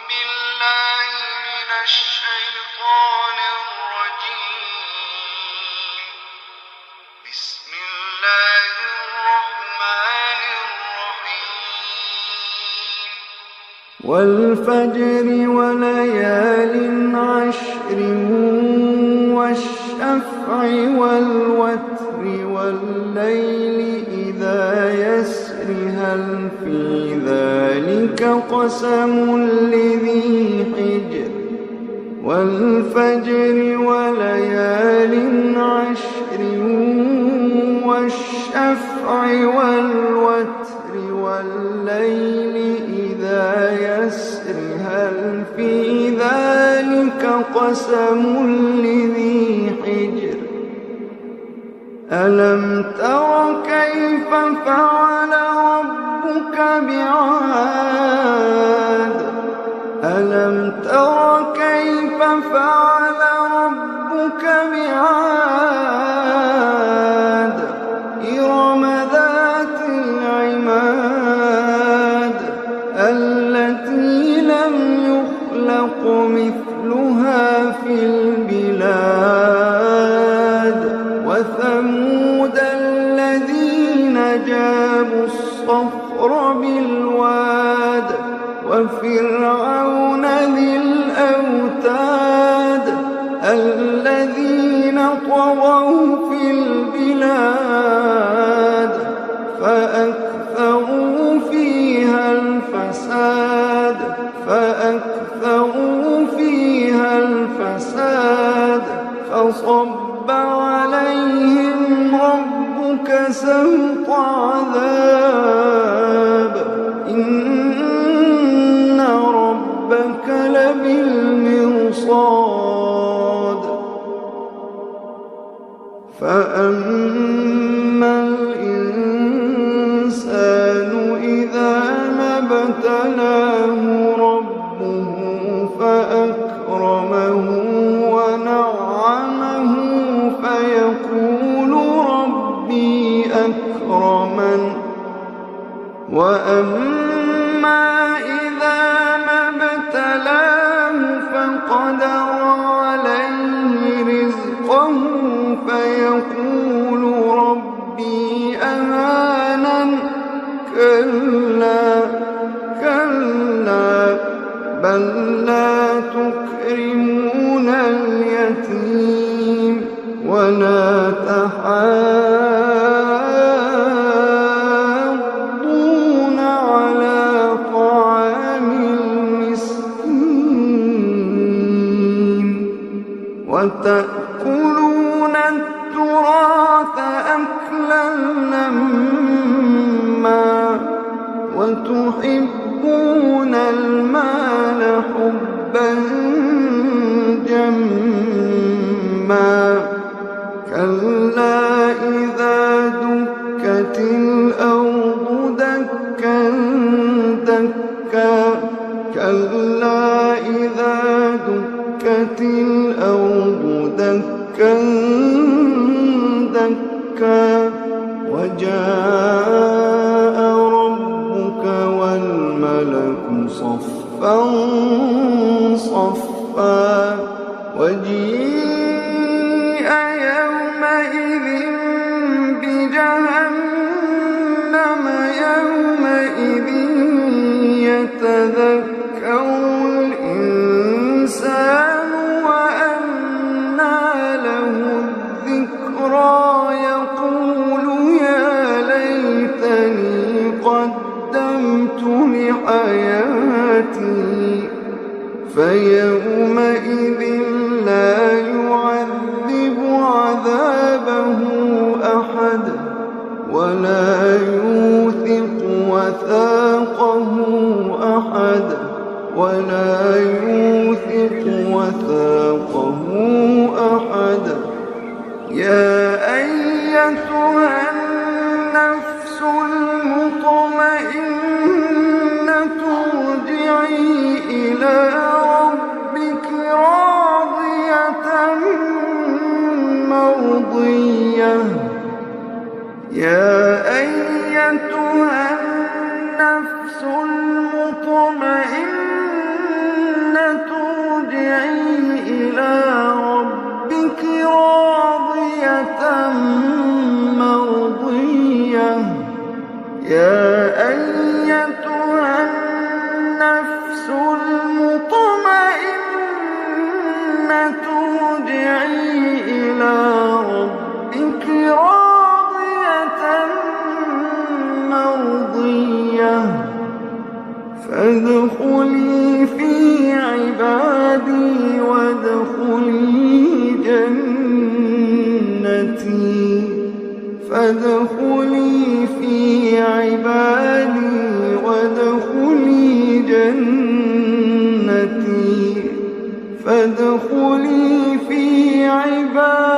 بالله من الشيطان الرجيم. بسم الله الرحمن الرحيم. والفجر وليال عشر والشفع والوتر والليل إذا يسر هل في ذلك قسم لذي حجر. والفجر وليال عشر والشفع والوتر والليل إذا يسر هل في ذلك قسم لذي حجر. ألم تر كيف فعل ربك بعاد. ألم تر كيف فعل ربك بعاد إرم ذات العماد التي لم يخلق مثلها في البلاد. وثمود الذين جابوا الصخر بالواد. وفرعون ذي الأوتاد الذين طغوا في البلاد فأكثروا فيها الفساد فصب عليهم ربك سوط عذاب إن ربك لبالمرصاد. فأما الإنسان إذا ما ابتلاه ربه فأكرمه ونعمه فيقول ربي أكرمن. وأما إذا ما ابتلاه فقدر عليه رزقه فيقول ربي أهانن. كلا بل لا تكرمون اليتيم ولا تحاضون على طعام المسكين وتأكلون التراث أكلا لما وتحبون المال حبا جما. كلا إذا دكت الأرض دكا دكا. كلا إذا دكت الأرض دكا دكا وجاء ربك والملك صفا صفا وجيء يومئذ بجهنم يومئذ يتذكر الإنسان وأنى له الذكرى يقول يا ليتني قدمت لحياتي. فيومئذ لا يعذب عذابه أحد ولا يوثق وثاقه أحد ولا يوثق وثاقه أحد. يا أيتها النفس المطمئنة ارجعي إلى ربك راضية مرضية. يا أيتها النفس المطمئنة فادخلي في عبادي وادخلي جنتي فادخلي في عبادي وادخلي جنتي فادخلي في عبادي